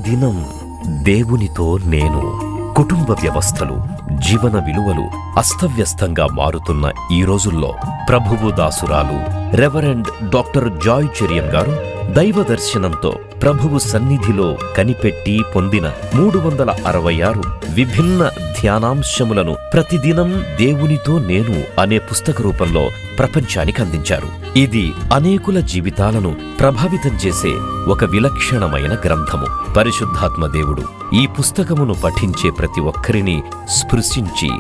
దినం దేవునితో నేను. కుటుంబ వ్యవస్థలు, జీవన విలువలు అస్తవ్యస్తంగా మారుతున్న ఈ రోజుల్లో ప్రభువు దాసురాలు రెవరెండ్ డాక్టర్ జాయ్ చెరియన్ గారు దైవ దర్శనంతో ప్రభువు సన్నిధిలో కనిపెట్టి పొందిన 366 విభిన్న ధ్యానాంశములను ప్రతిదినం దేవునితో నేను అనే పుస్తక రూపంలో ప్రపంచానికి అందించారు. ఇది అనేకుల జీవితాలను ప్రభావితం చేసే ఒక విలక్షణమైన గ్రంథము. పరిశుద్ధాత్మ దేవుడు ఈ పుస్తకమును పఠించే ప్రతి ఒక్కరిని స్పృశించి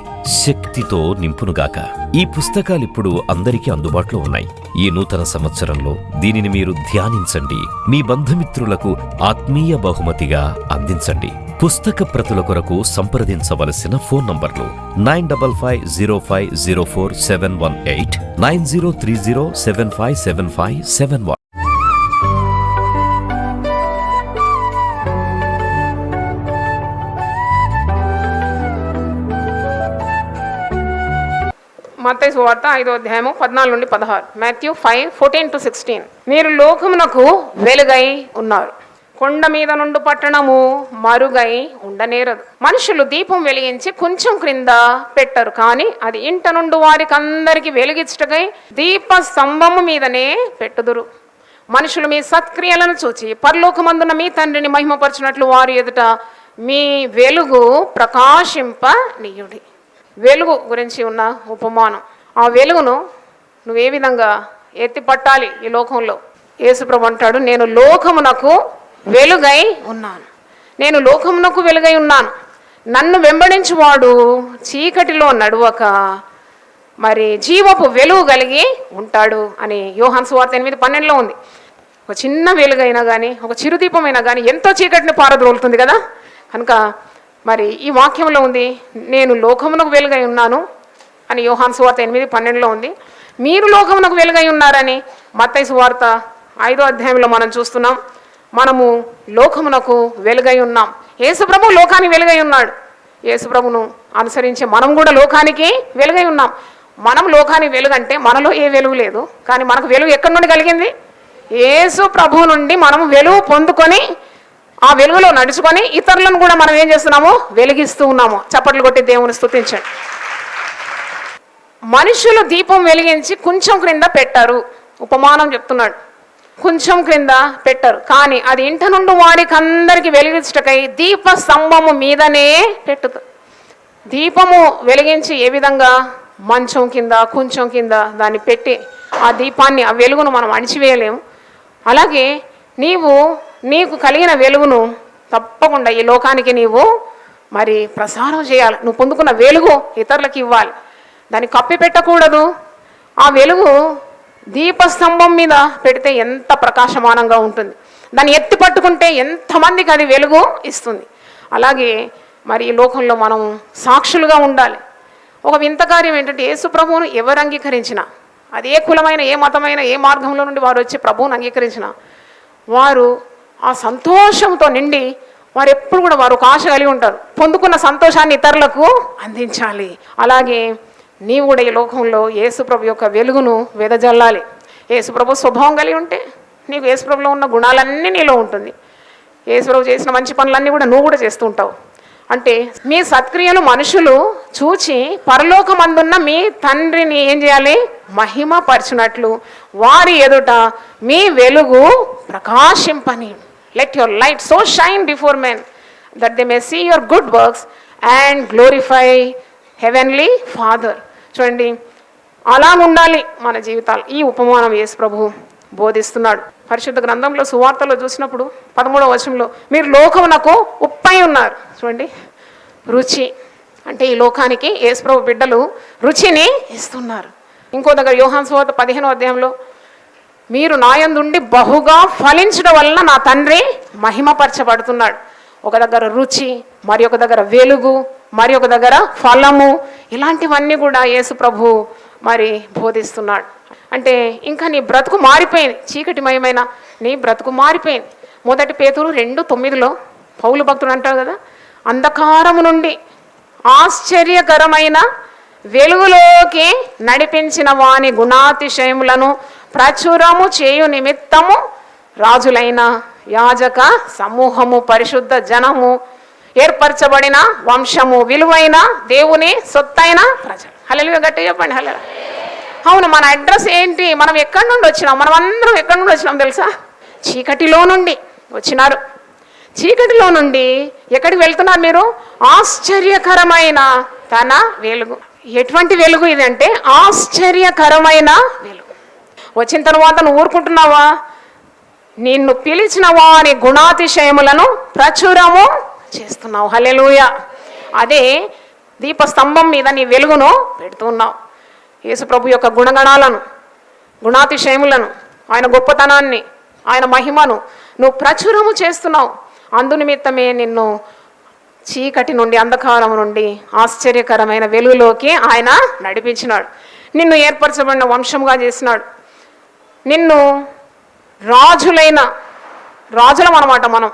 శక్తితో నింపునుగాక. ఈ పుస్తకాలిప్పుడు అందరికీ అందుబాటులో ఉన్నాయి. ఈ నూతన సంవత్సరంలో దీనిని మీరు ధ్యానించండి, మీ బంధుమిత్రులకు ఆత్మీయ బహుమతిగా అందించండి. పుస్తక ప్రతుల కొరకు సంప్రదించవలసిన ఫోన్ నంబర్లు 9550504718, 9030757571. మత్తయి సువార్త 5వ అధ్యాయము 14 నుండి 16. మాథ్యూ 5:14-16. మీరు లోకమునకు వెలుగై ఉన్నారు. కొండ మీద నుండి పట్టణము మరుగై ఉండనేరదు. మనుషులు దీపం వెలిగించి కొంచెం క్రింద పెట్టరు, కానీ అది ఇంట నుండి వారికి అందరికి వెలిగించటకై దీప స్తంభము మీదనే పెట్టుదురు. మనుషులు మీ సత్క్రియలను చూచి పరలోకమందున మీ తండ్రిని మహిమపరచినట్లు వారి ఎదుట మీ వెలుగు ప్రకాశింపనీయుడి. వెలుగు గురించి ఉన్న ఉపమానం. ఆ వెలుగును నువ్వు ఏ విధంగా ఎత్తి పట్టాలి ఈ లోకంలో? యేసుప్రభు అంటాడు, నేను లోకమునకు వెలుగై ఉన్నాను. నేను లోకమునకు వెలుగై ఉన్నాను. నన్ను వెంబడించువాడు చీకటిలో నడువక మరి జీవపు వెలుగు కలిగి ఉంటాడు అని యోహాను సువార్త 8:12 ఉంది. ఒక చిన్న వెలుగైనా కానీ, ఒక చిరుదీపమైనా కానీ ఎంతో చీకటిని పారద్రోలుతుంది కదా. కనుక మరి ఈ వాక్యంలో ఉంది, నేను లోకమునకు వెలుగై ఉన్నాను అని యోహాను సువార్త 8:12 ఉంది. మీరు లోకమునకు వెలుగై ఉన్నారని మత్తయి సువార్త 5వ అధ్యాయంలో మనం చూస్తున్నాం. మనము లోకమునకు వెలుగై ఉన్నాం. యేసుప్రభు లోకానికి వెలుగై ఉన్నాడు. యేసుప్రభును అనుసరించే మనం కూడా లోకానికి వెలుగై ఉన్నాం. మనం లోకానికి వెలుగంటే మనలో ఏ వెలుగు లేదు, కానీ మనకు వెలుగు ఎక్కడి నుండి కలిగింది? యేసు ప్రభు నుండి మనం వెలుగు పొందుకొని ఆ వెలుగులో నడుచుకొని ఇతరులను కూడా మనం ఏం చేస్తున్నాము? వెలిగిస్తూ ఉన్నాము. చప్పట్లు కొట్టి దేవుని స్తుతించండి. మనుషులు దీపం వెలిగించి కొంచెం క్రింద పెట్టారు. ఉపమానం చెప్తున్నాడు. కొంచెం క్రింద పెట్టరు, కానీ అది ఇంట నుండి వారికి అందరికి వెలిగించటకై దీప స్తంభము మీదనే పెట్టుతారు. దీపము వెలిగించి ఏ విధంగా మంచం కింద కొంచెం కింద దాన్ని పెట్టి ఆ దీపాన్ని, ఆ వెలుగును మనం అణిచివేయలేము. అలాగే నీకు కలిగిన వెలుగును తప్పకుండా ఈ లోకానికి నీవు మరి ప్రసారం చేయాలి. నువ్వు పొందుకున్న వెలుగు ఇతరులకు ఇవ్వాలి. దాన్ని కప్పి పెట్టకూడదు. ఆ వెలుగు దీపస్తంభం మీద పెడితే ఎంత ప్రకాశమానంగా ఉంటుంది. దాన్ని ఎత్తి పట్టుకుంటే ఎంతమందికి అది వెలుగు ఇస్తుంది. అలాగే మరి ఈ లోకంలో మనం సాక్షులుగా ఉండాలి. ఒక వింత కార్యం ఏంటంటే, యేసు ప్రభువును ఎవరు అంగీకరించినా, అది ఏ కులమైన, ఏ మతమైన, ఏ మార్గంలో నుండి వారు వచ్చి ప్రభువును అంగీకరించినా, వారు ఆ సంతోషంతో నిండి వారు ఎప్పుడు కూడా వారు ఒక ఆశ కలిగి ఉంటారు. పొందుకున్న సంతోషాన్ని ఇతరులకు అందించాలి. అలాగే నీవు కూడా ఈ లోకంలో యేసుప్రభు యొక్క వెలుగును వెదజల్లాలి. యేసుప్రభు స్వభావం కలిగి ఉంటే నీకు యేసుప్రభులో ఉన్న గుణాలన్నీ నీలో ఉంటుంది. యేసుప్రభు చేసిన మంచి పనులన్నీ కూడా నువ్వు కూడా చేస్తూ ఉంటావు. అంటే మీ సత్క్రియలు మనుషులు చూచి పరలోకమందున్న మీ తండ్రిని ఏం చేయాలి? మహిమ పరచునట్లు వారి ఎదుట మీ వెలుగు ప్రకాశింపని. Let your light so shine before men that they may see your good works and glorify heavenly father. చూడండి, అలా ఉండాలి మన జీవితాలు. ఈ ఉపమానం యేసు ప్రభు బోధిస్తున్నాడు. పరిశుద్ధ గ్రంథంలో సువార్తలో చూసినప్పుడు 13వ వచనంలో మీరు లోకమునకు ఉప్పై ఉన్నారు. చూడండి, రుచి అంటే ఈ లోకానికి యేసు ప్రభు బిడ్డలు రుచిని ఇస్తున్నారు. ఇంకో దగ్గర యోహాను సువార్త 15వ అధ్యాయంలో మీరు నాయందుండి బహుగా ఫలించడం వలన నా తండ్రి మహిమపరచబడుతున్నాడు. ఒక దగ్గర రుచి, మరి ఒక దగ్గర వెలుగు, మరి ఒక దగ్గర ఫలము, ఇలాంటివన్నీ కూడా యేసు ప్రభు మరి బోధిస్తున్నాడు. అంటే ఇంకా నీ బ్రతుకు మారిపోయింది. చీకటిమయమైన నీ బ్రతుకు మారిపోయింది. 1 పేతురు 2:9 పౌలు భక్తుడు అంటాడు కదా, అంధకారము నుండి ఆశ్చర్యకరమైన వెలుగులోకి నడిపించిన వాని గుణాతిశయములను ప్రచురము చేయు నిమిత్తము రాజులైన యాజక సమూహము, పరిశుద్ధ జనము, ఏర్పరచబడిన వంశము, విలువైన దేవుని సొత్తైన ప్రజలు. హల్లెలూయా, గట్టిగా చెప్పండి హల్లెలూయా. అవును, మన అడ్రస్ ఏంటి? మనం ఎక్కడి నుండి వచ్చినాం? మనం అందరం ఎక్కడి నుండి వచ్చినాం తెలుసా? చీకటిలో నుండి వచ్చినారు. చీకటిలో నుండి ఎక్కడికి వెళ్తున్నారు మీరు? ఆశ్చర్యకరమైన తన వెలుగు. ఎటువంటి వెలుగు ఇది అంటే ఆశ్చర్యకరమైన వెలుగు. వచ్చిన తర్వాత నువ్వు ఊరుకుంటున్నావా? నిన్ను పిలిచిన వారి గుణాతిశయములను ప్రచురము చేస్తున్నావు. హల్లెలూయా. అదే దీపస్తంభం మీద నీ వెలుగును పెడుతున్నావు. యేసు ప్రభు యొక్క గుణగణాలను, గుణాతిశయములను, ఆయన గొప్పతనాన్ని, ఆయన మహిమను నువ్వు ప్రచురము చేస్తున్నావు. అందునిమిత్తమే నిన్ను చీకటి నుండి, అంధకారం నుండి ఆశ్చర్యకరమైన వెలుగులోకి ఆయన నడిపించినాడు. నిన్ను ఏర్పరచబడిన వంశముగా చేసినాడు. నిన్ను రాజులం అన్నమాట మనం.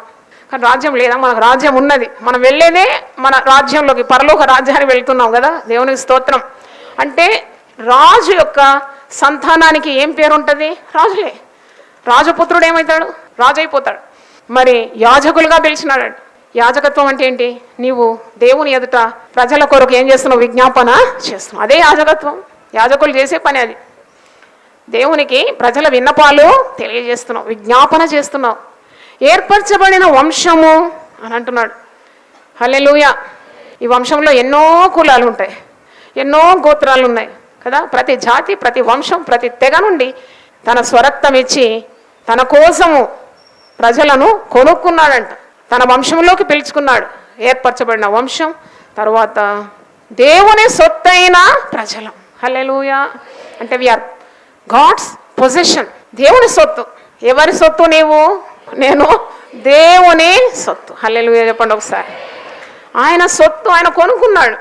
కానీ రాజ్యం లేదా? మనకు రాజ్యం ఉన్నది. మనం వెళ్ళేదే మన రాజ్యంలోకి, పరలోక రాజ్యానికి వెళ్తున్నాం కదా. దేవునికి స్తోత్రం. అంటే రాజు యొక్క సంతానానికి ఏం పేరు ఉంటుంది? రాజులే. రాజపుత్రుడు ఏమవుతాడు? రాజు అయిపోతాడు. మరి యాజకులుగా పిలిచినాడు. యాజకత్వం అంటే ఏంటి? నీవు దేవుని ఎదుట ప్రజల కొరకు ఏం చేస్తున్నావు? విజ్ఞాపన చేస్తున్నావు. అదే యాజకత్వం. యాజకులు చేసే పని అది. దేవునికి ప్రజల విన్నపాలు తెలియజేస్తున్నావు, విజ్ఞాపన చేస్తున్నావు. ఏర్పరచబడిన వంశము అని అంటున్నాడు. హల్లెలూయా. ఈ వంశంలో ఎన్నో కులాలు ఉంటాయి, ఎన్నో గోత్రాలు ఉన్నాయి కదా. ప్రతి జాతి, ప్రతి వంశం, ప్రతి తెగ నుండి తన స్వరక్తం ఇచ్చి తన కోసము ప్రజలను కొనుక్కున్నాడంట. తన వంశంలోకి పిలుచుకున్నాడు. ఏర్పరచబడిన వంశం, తర్వాత దేవుని సొత్తైన ప్రజలం. హల్లెలూయా. అంటే వీఆర్ గాడ్స్ పొజిషన్. దేవుని సొత్తు. ఎవరి సొత్తు? నీవు, నేను దేవుని సొత్తు. హల్లెలూయా చెప్పండి ఒకసారి. ఆయన సొత్తు, ఆయన కొనుక్కున్నాడు.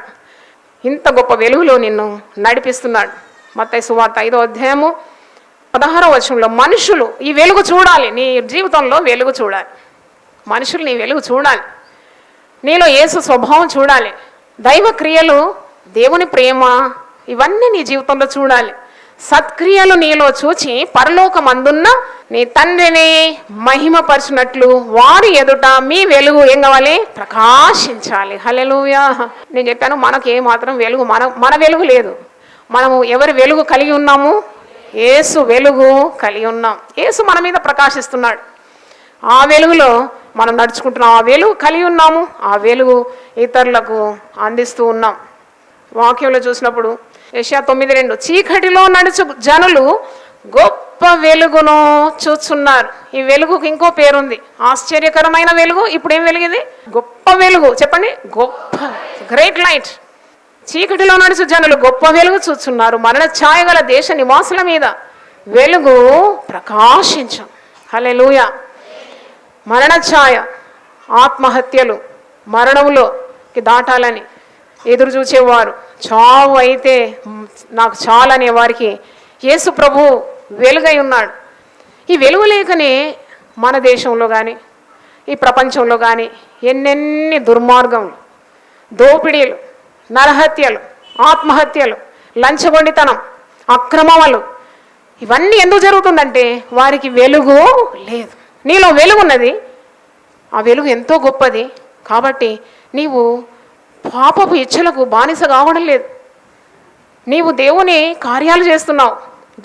ఇంత గొప్ప వెలుగులో నిన్ను నడిపిస్తున్నాడు. మత్తయి సువార్త 5వ అధ్యాయము 16వ వచనంలో మనుషులు ఈ వెలుగు చూడాలి. నీ జీవితంలో వెలుగు చూడాలి. మనుషులు నీ వెలుగు చూడాలి. నీలో యేసు స్వభావం చూడాలి. దైవ క్రియలు, దేవుని ప్రేమ, ఇవన్నీ నీ జీవితంలో చూడాలి. సత్క్రియలు నీలో చూచి పరలోకమందున్న నీ తండ్రిని మహిమపరచినట్లు వారి ఎదుట మీ వెలుగు ఏం కావాలి? ప్రకాశించాలి. హల్లెలూయా. నేను చెప్పాను, మనకు ఏ మాత్రం వెలుగు, మన వెలుగు లేదు. మనము ఎవరి వెలుగు కలిగి ఉన్నాము? యేసు వెలుగు కలిగి ఉన్నాం. యేసు మన మీద ప్రకాశిస్తున్నాడు. ఆ వెలుగులో మనం నడుచుకుంటున్నాం. ఆ వెలుగు కలిగి ఉన్నాము. ఆ వెలుగు ఇతరులకు అందిస్తూ ఉన్నాం. వాక్యంలో చూసినప్పుడు యెషయా 9:2 చీకటిలో నడుచు జనులు గొప్ప వెలుగును చూస్తున్నారు. ఈ వెలుగుకి ఇంకో పేరుంది, ఆశ్చర్యకరమైన వెలుగు. ఇప్పుడు ఏం వెలుగు ఇది? గొప్ప వెలుగు. చెప్పండి, గొప్ప, గ్రేట్ లైట్. చీకటిలో నడుచు జనులు గొప్ప వెలుగు చూస్తున్నారు. మరణ ఛాయ గల దేశ నివాసుల మీద వెలుగు ప్రకాశించం. హల్లెలూయా. మరణ ఛాయ, ఆత్మహత్యలు, మరణంలోకి దాటాలని ఎదురు చూచేవారు, చావు అయితే నాకు చాలనే వారికి యేసు ప్రభు వెలుగై ఉన్నాడు. ఈ వెలుగు లేకనే మన దేశంలో కానీ ఈ ప్రపంచంలో కానీ ఎన్నెన్ని దుర్మార్గములు, దోపిడీలు, నరహత్యలు, ఆత్మహత్యలు, లంచగొండితనం, అక్రమములు, ఇవన్నీ ఎందుకు జరుగుతుందంటే వారికి వెలుగు లేదు. నీలో వెలుగున్నది. ఆ వెలుగు ఎంతో గొప్పది. కాబట్టి నీవు పాపపు ఇచ్చలకు బానిస కావడం లేదు. నీవు దేవుని కార్యాలు చేస్తున్నావు,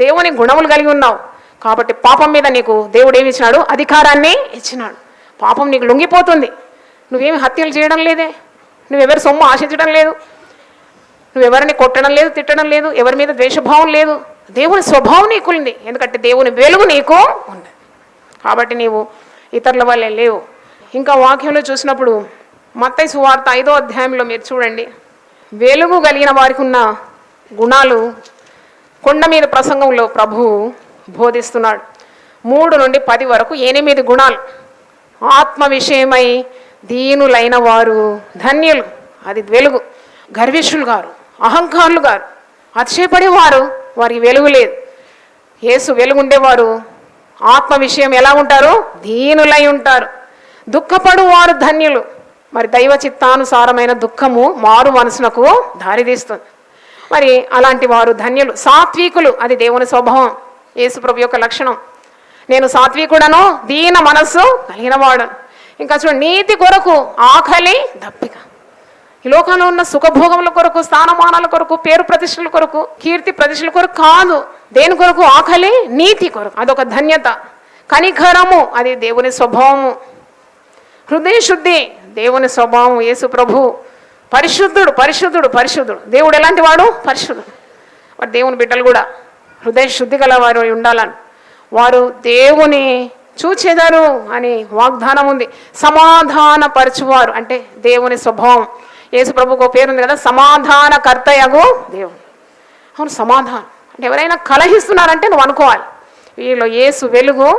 దేవుని గుణములు కలిగి ఉన్నావు. కాబట్టి పాపం మీద నీకు దేవుడు ఏమి ఇచ్చినాడు? అధికారాన్ని ఇచ్చినాడు. పాపం నీకు లొంగిపోతుంది. నువ్వేమి హత్యలు చేయడం లేదే, నువ్వెవరి సొమ్ము ఆశించడం లేదు, నువ్వెవరిని కొట్టడం లేదు, తిట్టడం లేదు, ఎవరి మీద ద్వేషభావం లేదు. దేవుని స్వభావం నీకు ఉంది. ఎందుకంటే దేవుని వెలుగు నీకు ఉంది. కాబట్టి నీవు ఇతరుల వల్లే లేవు. ఇంకా వాక్యంలో చూసినప్పుడు మత్తయి సువార్త 5వ అధ్యాయంలో మీరు చూడండి, వెలుగు కలిగిన వారికి ఉన్న గుణాలు కొండ మీద ప్రసంగంలో ప్రభువు బోధిస్తున్నాడు. 3 నుండి 10 వరకు 8 గుణాలు. ఆత్మ విషయమై దీనులైన వారు ధన్యులు. అది వెలుగు. గర్విష్ఠులు గారు, అహంకారులు గారు, అతిశయపడేవారు, వారికి వెలుగు లేదు. యేసు వెలుగుండేవారు ఆత్మ విషయం ఎలా ఉంటారు? దీనులై ఉంటారు. దుఃఖపడు వారు ధన్యులు. మరి దైవ చిత్తానుసారమైన దుఃఖము మారు మనసునకు దారితీస్తుంది. మరి అలాంటి వారు ధన్యులు. సాత్వికులు, అది దేవుని స్వభావం, యేసు ప్రభు యొక్క లక్షణం. నేను సాత్వికుడను, దీన మనస్సు కలిగినవాడను. ఇంకా చూడండి, నీతి కొరకు ఆకలి దప్పిక. ఈ లోకంలో ఉన్న సుఖభోగముల కొరకు, స్థానమానాల కొరకు, పేరు ప్రతిష్టల కొరకు, కీర్తి ప్రతిష్టల కొరకు కాదు. దేని కొరకు? ఆకలి, నీతి కొరకు. అదొక ధన్యత. కనికరము, అది దేవుని స్వభావము. హృదయ శుద్ధి, దేవుని స్వభావం. యేసు ప్రభు పరిశుద్ధుడు, పరిశుద్ధుడు, పరిశుద్ధుడు. దేవుడు ఎలాంటి వాడు? పరిశుద్ధుడు. వాడు దేవుని బిడ్డలు కూడా హృదయ శుద్ధి గల వారు ఉండాలని, వారు దేవుని చూచెదరు అని వాగ్దానం ఉంది. సమాధానపరచువారు అంటే దేవుని స్వభావం. యేసు ప్రభుకు ఒక పేరు ఉంది కదా, సమాధానకర్తయగు దేవుడు. అవును, సమాధానం అంటే ఎవరైనా కలహిస్తున్నారంటే నువ్వు అనుకోవాలి, వీళ్ళు యేసు వెలుగు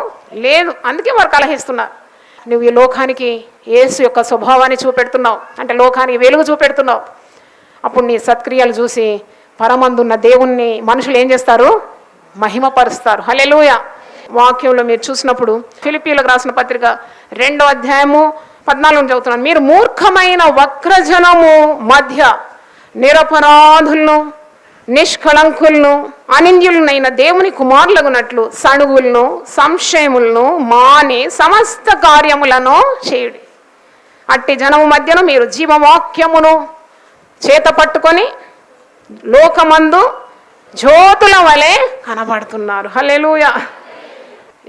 లేదు, అందుకే వారు కలహిస్తున్నారు. నువ్వు ఈ లోకానికి యేసు యొక్క స్వభావాన్ని చూపెడుతున్నావు, అంటే లోకానికి వెలుగు చూపెడుతున్నావు. అప్పుడు నీ సత్క్రియలు చూసి పరమందున్న దేవుణ్ణి మనుషులు ఏం చేస్తారు? మహిమపరుస్తారు. హల్లెలూయా. వాక్యంలో మీరు చూసినప్పుడు ఫిలిప్పీలకు రాసిన పత్రిక 2వ అధ్యాయము 14 చదువుతున్నాను. మీరు మూర్ఖమైన వక్రజనము మధ్య నిరపరాధులను, నిష్కళంకులను, అనింద్యులనైన దేవుని కుమారులగునట్లు సణుగులను, సంశయములను మాని సమస్త కార్యములను చేయుడి. అట్టి జనము మధ్యన మీరు జీవవాక్యమును చేత పట్టుకొని లోకమందు జ్యోతుల వలె కనబడుతున్నారు. హల్లెలూయా.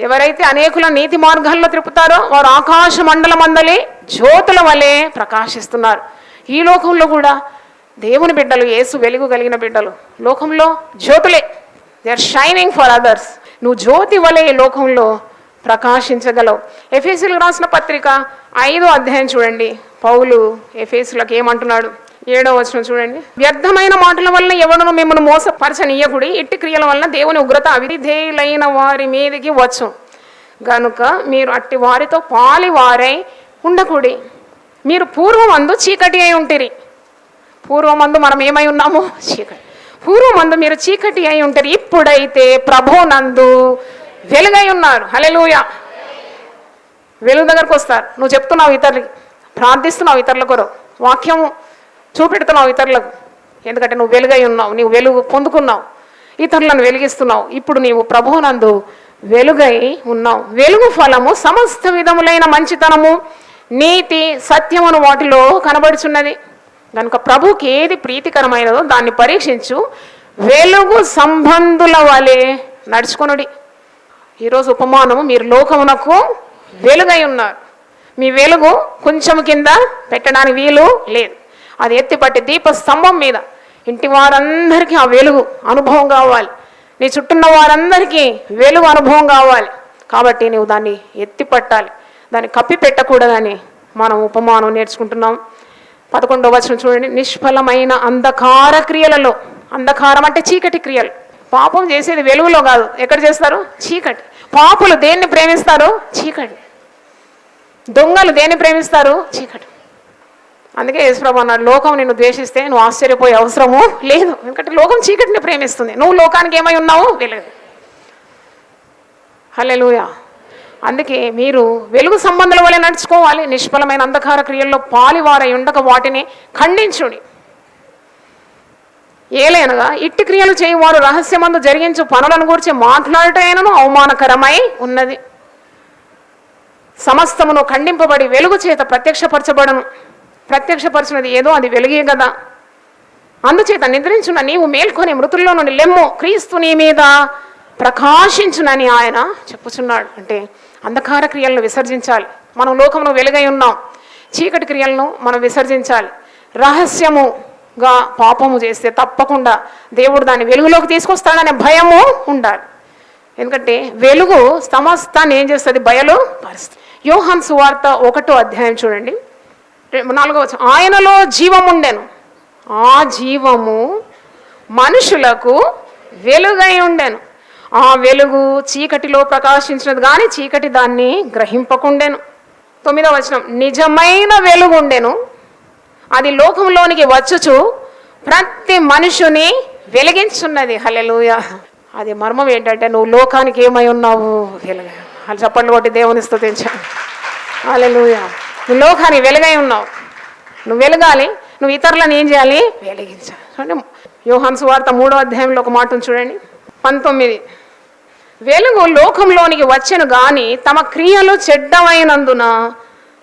ఎవరైతే అనేకుల నీతి మార్గాల్లో త్రిపుతారో వారు ఆకాశ మండలమందలి జ్యోతుల వలె ప్రకాశిస్తున్నారు. ఈ లోకంలో కూడా దేవుని బిడ్డలు, యేసు వెలుగు కలిగిన బిడ్డలు లోకంలో జ్యోతులే. They are shining for others. నువ్వు జ్యోతి వలె ఈ లోకంలో ప్రకాశించగలవు. ఎఫెసీయులకు రాసిన పత్రిక 5వ అధ్యాయం చూడండి. పౌలు ఎఫెసీయులకు ఏమంటున్నాడు? 7వ వచనం చూడండి. వ్యర్థమైన మాటల వల్ల ఎవడును మిమ్మల్ని మోసపరచనీయకుడి, ఇట్టి క్రియల వలన దేవుని ఉగ్రత అవిధేయులైన వారి మీదకి వచ్చు గనుక మీరు అట్టి వారితో పాలివారై ఉండకూడి. మీరు పూర్వమందు చీకటి అయి ఉంటిరి. పూర్వమందు మనం ఏమై ఉన్నాము? చీకటి. పూర్వమందు మీరు చీకటి అయి ఉంటారు, ఇప్పుడైతే ప్రభునందు వెలుగై ఉన్నారు. హల్లెలూయా. వెలుగు దగ్గరకు వస్తారు. నువ్వు చెప్తున్నావు ఇతరులకి, ప్రార్థిస్తున్నావు ఇతరుల కొరకు, వాక్యం చూపెడుతున్నావు ఇతరులకు, ఎందుకంటే నువ్వు వెలుగై ఉన్నావు, నీవు వెలుగు పొందుకున్నావు, ఇతరులను వెలిగిస్తున్నావు. ఇప్పుడు నీవు ప్రభువునందు వెలుగై ఉన్నావు. వెలుగు ఫలము సమస్త విధములైన మంచితనము, నీతి, సత్యమును వాటిలో కనబడుచున్నది. కనుక ప్రభుకి ఏది ప్రీతికరమైనదో దాన్ని పరీక్షించు, వెలుగు సంబంధుల వలె నడుచుకొనుడి. ఈరోజు ఉపమానము, మీరు లోకమునకు వెలుగై ఉన్నారు. మీ వెలుగు కొంచెం కింద పెట్టడానికి వీలు లేదు. అది ఎత్తిపట్టి దీప స్తంభం మీద ఇంటి వారందరికీ ఆ వెలుగు అనుభవం కావాలి. నీ చుట్టూన్న వారందరికీ వెలుగు అనుభవం కావాలి. కాబట్టి నువ్వు దాన్ని ఎత్తిపట్టాలి, దాన్ని కప్పి పెట్టకూడదని మనం ఉపమానం నేర్చుకుంటున్నాం. 11వ వచనం చూడండి. నిష్ఫలమైన అంధకార క్రియలలో, అంధకారం అంటే చీకటి క్రియలు. పాపం చేసేది వెలుగులో కాదు, ఎక్కడ చేస్తారు? చీకటి. పాపులు దేన్ని ప్రేమిస్తారు? చీకటి. దొంగలు దేన్ని ప్రేమిస్తారు? చీకటి. అందుకే యేసుప్రభు అన్నాడు, లోకం నిన్ను ద్వేషిస్తే నువ్వు ఆశ్చర్యపోయే అవసరము లేదు, ఎందుకంటే లోకం చీకటిని ప్రేమిస్తుంది, నువ్వు లోకానికి ఏమై ఉన్నావు? వెలుగు. హల్లెలూయా. అందుకే మీరు వెలుగు సంబంధాల వల్ల నడుచుకోవాలి. నిష్ఫలమైన అంధకార క్రియల్లో పాలివారై ఉండక వాటిని ఖండించుడి. ఏలైనగా ఇట్టి క్రియలు చేయువారు రహస్యమందు జరిగించు పనులను గురించి మాట్లాడటైనను అవమానకరమై ఉన్నది. సమస్తమును ఖండింపబడి వెలుగు చేత ప్రత్యక్షపరచబడను. ప్రత్యక్షపరిచినది ఏదో అది వెలుగే కదా. అందుచేత నిద్రించున్న నీవు మేల్కొని మృతుల్లో నుండి లెమ్ము, క్రీస్తు నీ మీద ప్రకాశించునని ఆయన చెప్పుచున్నాడు. అంటే అంధకార క్రియలను విసర్జించాలి. మనం లోకంలో వెలుగై ఉన్నాం, చీకటి క్రియలను మనం విసర్జించాలి. రహస్యముగా పాపము చేస్తే తప్పకుండా దేవుడు దాన్ని వెలుగులోకి తీసుకొస్తాడనే భయము ఉండాలి. ఎందుకంటే వెలుగు సమస్తాన్ని ఏం చేస్తుంది? బయలు పరుస్తుంది. యోహాను సువార్త 1వ అధ్యాయం చూడండి, 4వ వచనం. ఆయనలో జీవముండెను, ఆ జీవము మనుషులకు వెలుగై ఉండెను. ఆ వెలుగు చీకటిలో ప్రకాశించినది కానీ చీకటి దాన్ని గ్రహింపకుండెను. 9వ వచనం. నిజమైన వెలుగు ఉండెను, అది లోకంలోనికి వచ్చుచు ప్రతి మనుషుని వెలిగించున్నది. హల్లెలూయా. అది మర్మం ఏంటంటే నువ్వు లోకానికి ఏమై ఉన్నావు? వెలుగై. అది చప్పట్లు కొట్టి దేవుని స్తుతించాలి. హల్లెలూయా. నువ్వు లోకానికి వెలుగై ఉన్నావు, నువ్వు వెలగాలి. నువ్వు ఇతరులను ఏం చేయాలి? వెలిగించాలి. చూడండి, యోహాను సువార్త 3వ అధ్యాయంలో ఒక మాటను చూడండి, 19. వెలుగు లోకంలోనికి వచ్చెను గాని తమ క్రియలు చెడ్డమైనందున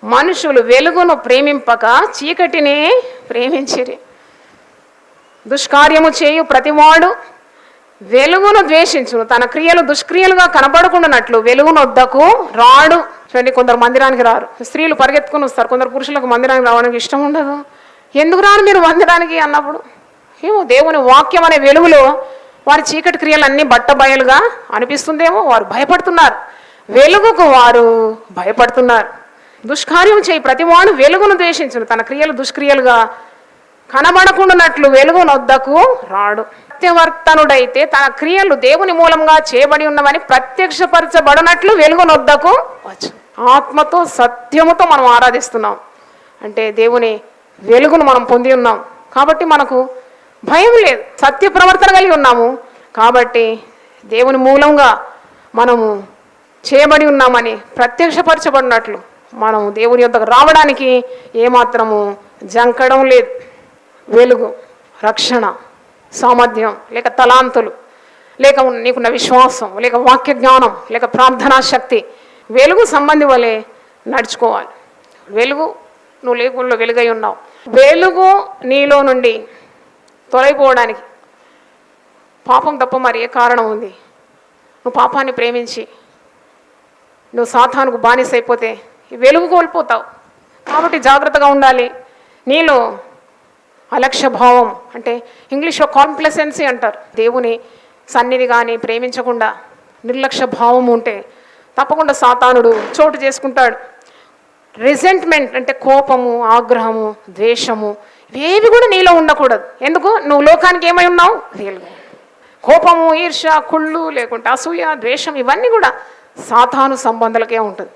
మనుషులు వెలుగును ప్రేమింపక చీకటినే ప్రేమించిరి. దుష్కార్యము చేయు ప్రతివాడు వెలుగును ద్వేషించును, తన క్రియలు దుష్క్రియలుగా కనపడకుండానట్లు వెలుగునొద్దకు రాడు. చూడండి, కొందరు మందిరానికి రారు, స్త్రీలు పరిగెత్తుకుని వస్తారు. కొందరు పురుషులకు మందిరానికి రావడానికి ఇష్టం ఉండదు. ఎందుకు రాను మీరు మందిరానికి అన్నప్పుడు, ఏమో దేవుని వాక్యం అనే వెలుగులో వారి చీకటి క్రియలన్నీ బట్టబయలుగా అనిపిస్తుందేమో, వారు భయపడుతున్నారు. వెలుగుకు వారు భయపడుతున్నారు. దుష్కార్యం చేయి ప్రతివాడు వెలుగును ద్వేషించును, తన క్రియలు దుష్క్రియలుగా కనబడకుండానట్లు వెలుగునొద్దకు రాడు. సత్యవర్తనుడైతే తన క్రియలు దేవుని మూలంగా చేయబడి ఉన్నవని ప్రత్యక్షపరచబడినట్లు వెలుగునొద్దకు వచ్చు. ఆత్మతో సత్యముతో మనం ఆరాధిస్తున్నాం అంటే దేవుని వెలుగును మనం పొంది ఉన్నాం కాబట్టి మనకు భయం లేదు. సత్య ప్రవర్తన కలిగి ఉన్నాము కాబట్టి దేవుని మూలంగా మనము చేయబడి ఉన్నామని ప్రత్యక్షపరచబడినట్లు మనము దేవుని యొద్దకు రావడానికి ఏమాత్రము జంకడం లేదు. వెలుగు, రక్షణ, సామర్థ్యం, లేక తలాంతులు, లేక నీకున్న విశ్వాసం, లేక వాక్య జ్ఞానం, లేక ప్రార్థనా శక్తి, వెలుగు సంబంధి వలె నడుచుకోవాలి. వెలుగు, నువ్వు లేకుండా వెలుగై ఉన్నావు. వెలుగు నీలో నుండి తొలగిపోవడానికి పాపం తప్ప మరి ఏ కారణం ఉంది? నువ్వు పాపాన్ని ప్రేమించి నువ్వు సాతానుకు బానిసైపోతే ఈ వెలుగు కోల్పోతావు. కాబట్టి జాగ్రత్తగా ఉండాలి. నీలో అలక్ష్య భావం అంటే ఇంగ్లీష్లో కాంప్లసెన్సీ అంటారు. దేవుని సన్నిధి కానీ ప్రేమించకుండా నిర్లక్ష్య భావం ఉంటే తప్పకుండా సాతానుడు చోటు చేసుకుంటాడు. రిజెంట్మెంట్ అంటే కోపము, ఆగ్రహము, ద్వేషము ఇవేవి కూడా నీలో ఉండకూడదు. ఎందుకు? నువ్వు లోకానికి ఏమై ఉన్నావు? వెలుగు. కోపము, ఈర్ష, కుళ్ళు, లేకుంటే అసూయ, ద్వేషం ఇవన్నీ కూడా సాతాను సంబంధాలకే ఉంటుంది.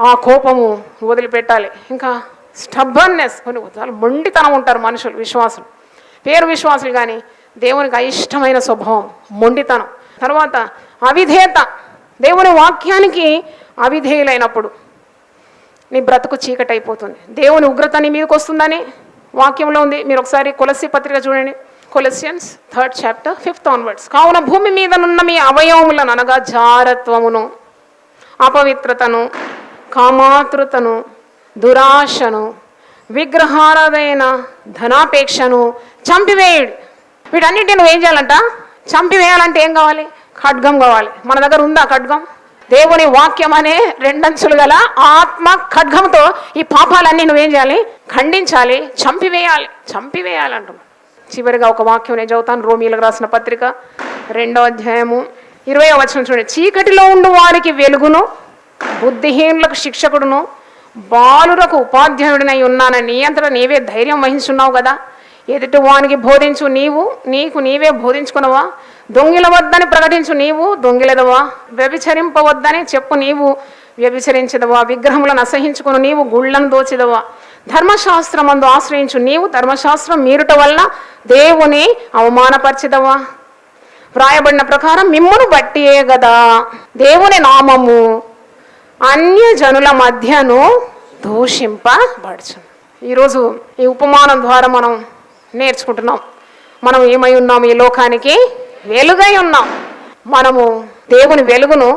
ఆ కోపము వదిలిపెట్టాలి. ఇంకా స్టబ్బర్నెస్, కొన్ని మొండితనం ఉంటారు మనుషులు, విశ్వాసులు, పేరు విశ్వాసులు కానీ దేవునికి అయిష్టమైన స్వభావం మొండితనం. తర్వాత అవిధేయత, దేవుని వాక్యానికి అవిధేయులైనప్పుడు నీ బ్రతుకు చీకటి అయిపోతుంది. దేవుని ఉగ్రత నీ మీదకి వస్తుందని వాక్యంలో ఉంది. మీరు ఒకసారి కొలస్సీ పత్రిక చూడండి, కొలస్సియన్స్ 3rd chapter 5th onwards. కావున భూమి మీదనున్న మీ అవయవములను అనగా జారత్వమును, అపవిత్రతను, కామాతృతను, దురాశను, విగ్రహారాధైన ధనాపేక్షను చంపివేయుడు. వీటన్నిటిని నువ్వు ఏం చేయాలంట? చంపివేయాలంటే ఏం కావాలి? ఖడ్గం కావాలి. మన దగ్గర ఉందా ఖడ్గం? దేవుని వాక్యం అనే 2 అంచులు గల ఆత్మ ఖడ్గంతో ఈ పాపాలన్నీ నువ్వేం చేయాలి? ఖండించాలి, చంపివేయాలి అంటున్నాను. చివరిగా ఒక వాక్యం నేను చదువుతాను. రోమీలకు రాసిన పత్రిక 2వ అధ్యాయము 20వ వచనం చూడండి. చీకటిలో ఉండు వారికి వెలుగును, బుద్ధిహీనులకు శిక్షకుడును, బాలురకు ఉపాధ్యాయుడినై ఉన్నానని నీ అంతటా నీవే ధైర్యం వహించున్నావు కదా. ఎదుటి వానికి బోధించు నీవు, నీకు నీవే బోధించుకున్నవా? దొంగిలవద్దని ప్రకటించు నీవు, దొంగిలదవా? వ్యభిచరింపవద్దని చెప్పు నీవు, వ్యభిచరించదవా? విగ్రహములను అసహించుకుని నీవు గుళ్ళను దోచిదవా? ధర్మశాస్త్రమందు ఆశ్రయించు నీవు, ధర్మశాస్త్రం మీరుట వల్ల దేవుని అవమానపరిచిదవా? వ్రాయబడిన ప్రకారం మిమ్మును బట్టియే గదా దేవుని నామము అన్య జనుల మధ్యను దూషింపబడుచు. ఈరోజు ఈ ఉపమానం ద్వారా మనం నేర్చుకుంటున్నాం, మనం ఏమై ఉన్నాం? ఈ లోకానికి వెలుగై ఉన్నాం. మనము దేవుని వెలుగును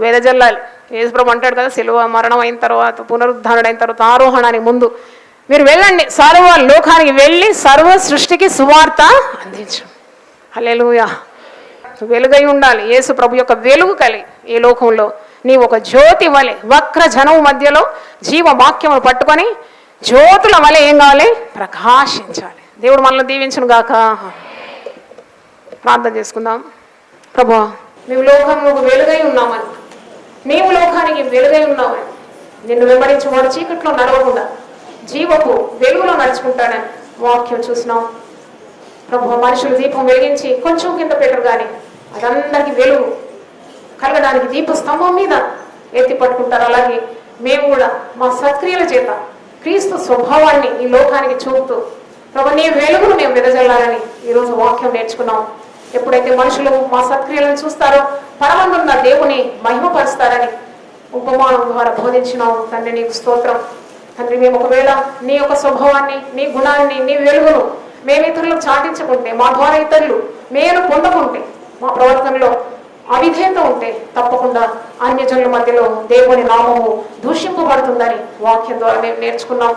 వెదజల్లాలి. యేసుప్రభు అంటాడు కదా, సిలువ మరణం అయిన తర్వాత, పునరుద్ధానుడైన తర్వాత, ఆరోహణానికి ముందు మీరు వెళ్ళండి, సర్వ లోకానికి వెళ్ళి సర్వ సృష్టికి సువార్త అందించు. హల్లెలూయా. వెలుగై ఉండాలి. యేసు ప్రభు యొక్క వెలుగు కలిగి ఈ లోకంలో నీవు ఒక జ్యోతి వలె వక్ర జనము మధ్యలో జీవ వాక్యమును పట్టుకొని జ్యోతుల వలె ఏం కావాలి? ప్రకాశించాలి. దేవుడు మనల్ని దీవించును గాక. ప్రార్థన చేసుకుందాం. ప్రభువా, నీవు లోకముకు వెలుగై ఉన్నామని, నీవు లోకానికి వెలుగై ఉన్నామని, నిన్ను వెంబడించి వాడు చీకట్లో నడవకుండా జీవపు వెలుగులో నడుచుకుంటాడని వాక్యం చూసినాం. ప్రభువా, మనుషులు దీపం వెలిగించి కొంచెం కింద పెట్టరు కానీ అదందరికీ వెలుగు కలగడానికి దీప స్తంభం మీద ఎత్తి పట్టుకుంటారు. అలాగే మేము కూడా మా సత్క్రియల చేత క్రీస్తు స్వభావాన్ని ఈ లోకానికి చూపుతూ ప్రభు నీ వెలుగును మేము వెదజల్లాలని ఈరోజు వాక్యం నేర్చుకున్నాం. ఎప్పుడైతే మనుషులు మా సత్క్రియలను చూస్తారో పరమందున్న దేవుని మహిమపరుస్తారని ఉపమానం ద్వారా బోధించినావు తండ్రి. నీకు స్తోత్రం తండ్రి. మేము ఒకవేళ నీ యొక్క స్వభావాన్ని, నీ గుణాన్ని, నీ వెలుగును మేము ఇతరులకు చాటించుకుంటే, మా ద్వారా ఇతరులు మేలు పొందకుంటే, మా ప్రవర్తనలో అవిధేయత ఉంటే తప్పకుండా అన్యజనుల మధ్యలో దేవుని నామము దూషింపబడుతుందని వాక్యం ద్వారా మేము నేర్చుకున్నాం.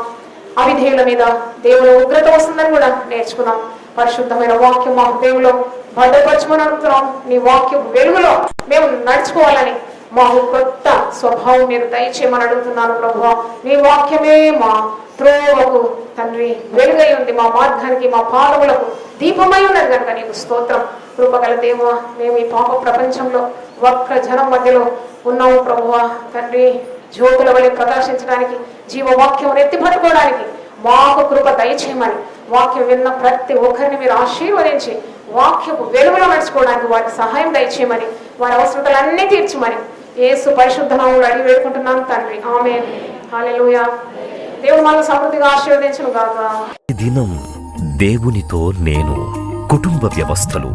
అవిధేయుల మీద దేవుని ఉగ్రత వస్తుందని కూడా నేర్చుకున్నాం. పరిశుద్ధమైన వాక్యం మా హృదయంలో భద్రపరచమని అడుగుతున్నాం. నీ వాక్యం వెలుగులో మేము నడుచుకోవాలని మాకు కొత్త స్వభావం మీరు దయచేయమని అడుగుతున్నాను ప్రభువా. నీ వాక్యమే మా త్రోవకు తండ్రి వెలుగై ఉంది, మా మార్గానికి మా పాదములకు దీపమై ఉన్నది కనుక నీకు స్తోత్రం. కృపగల దేవా, మేము ఈ పాప ప్రపంచంలో వక్ర జనం మధ్యలో ఉన్నాము ప్రభువా. తండ్రి, జ్యోతుల వలె ప్రకాశించడానికి, జీవవాక్యం ఎత్తిపట్టుకోవడానికి మాకు కృప దయచేయమని, వాక్యం విన్న ప్రతి ఒక్కరిని మీరు ఆశీర్వదించి వాక్యపు వెలుగులో నడుచుకోవడానికి వారికి సహాయం దయచేయమని, వారి అవసరతలన్నీ తీర్చమని యేసు పరిశుద్ధ నామములో అడిగి వేడుకుంటున్నాను తండ్రి. ఆమేన్. హల్లెలూయా. దేవుడు మనల్ని సమృద్ధిగా ఆశీర్వదించును గాక. ఈ దినం దేవునితో నేను. కుటుంబ వ్యవస్థలు,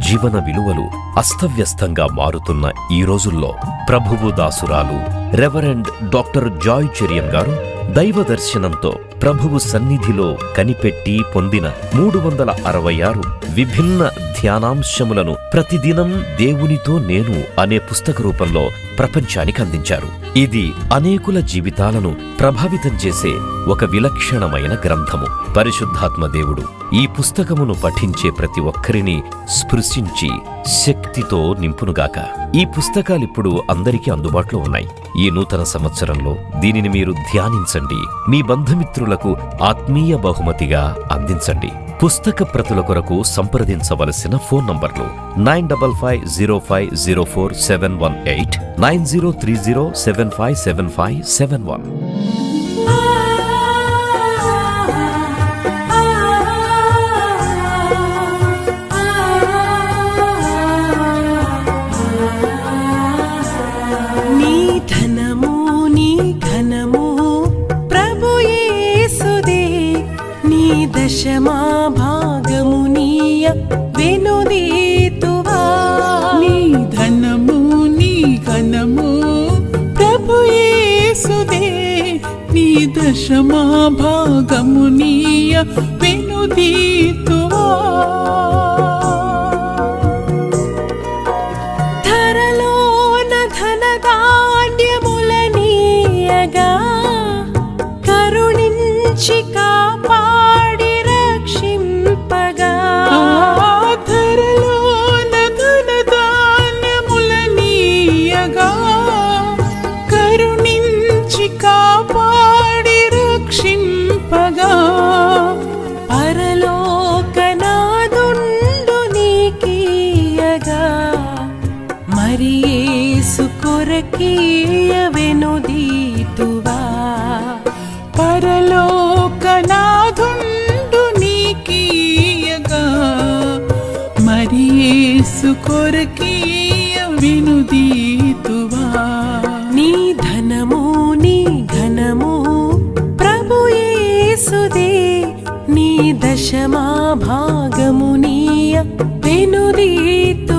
జీవన విలువలు అస్తవ్యస్తంగా మారుతున్న ఈ రోజుల్లో ప్రభువు దాసురాలు రెవరెండ్ డాక్టర్ జాయ్ చెరియన్ గారు దైవ దర్శనంతో ప్రభువు సన్నిధిలో కనిపెట్టి పొందిన 366 విభిన్న ధ్యానాంశములను ప్రతిదినం దేవునితో నేను అనే పుస్తక రూపంలో ప్రపంచానికి అందించారు. ఇది అనేకుల జీవితాలను ప్రభావితం చేసే ఒక విలక్షణమైన గ్రంథము. పరిశుద్ధాత్మ దేవుడు ఈ పుస్తకమును పఠించే ప్రతి ఒక్కరిని స్పృశించి శక్తితో నింపునుగాక. ఈ పుస్తకాలిప్పుడు అందరికీ అందుబాటులో ఉన్నాయి. ఈ నూతన సంవత్సరంలో దీనిని మీరు ధ్యానించండి, మీ బంధుమిత్రులకు ఆత్మీయ బహుమతిగా అందించండి. పుస్తక ప్రతుల కొరకు సంప్రదించవలసిన ఫోన్ నంబర్లు 9550504718, 9030757571. దశమా భాగమునీయ వెనుదీతువా. నీ ధనము నీ ఘనము ప్రభు యేసుదే, నీ దశమా భాగమునీయ వెనుదీతువా. ధరలోన ధనధాన్యములనీయగా కరుణించి కాపాడి రక్షింపగా. ధరలోన ధనధాన్యములనీయగా కరుణించి కాపాడి రక్షింపగా. పరలోకనాదుండు నీకీయగా మరి యేసు కొరకీయ వెనుదీతువా. పరలోకనాదుండు నీకీయగా మరి యేసు కొరకీయ వెనుదీతువా. నీ ధనము నీ ఘనము ప్రభు యేసుదే, నీ దశమా భాగమునీయ వెనుదీతు.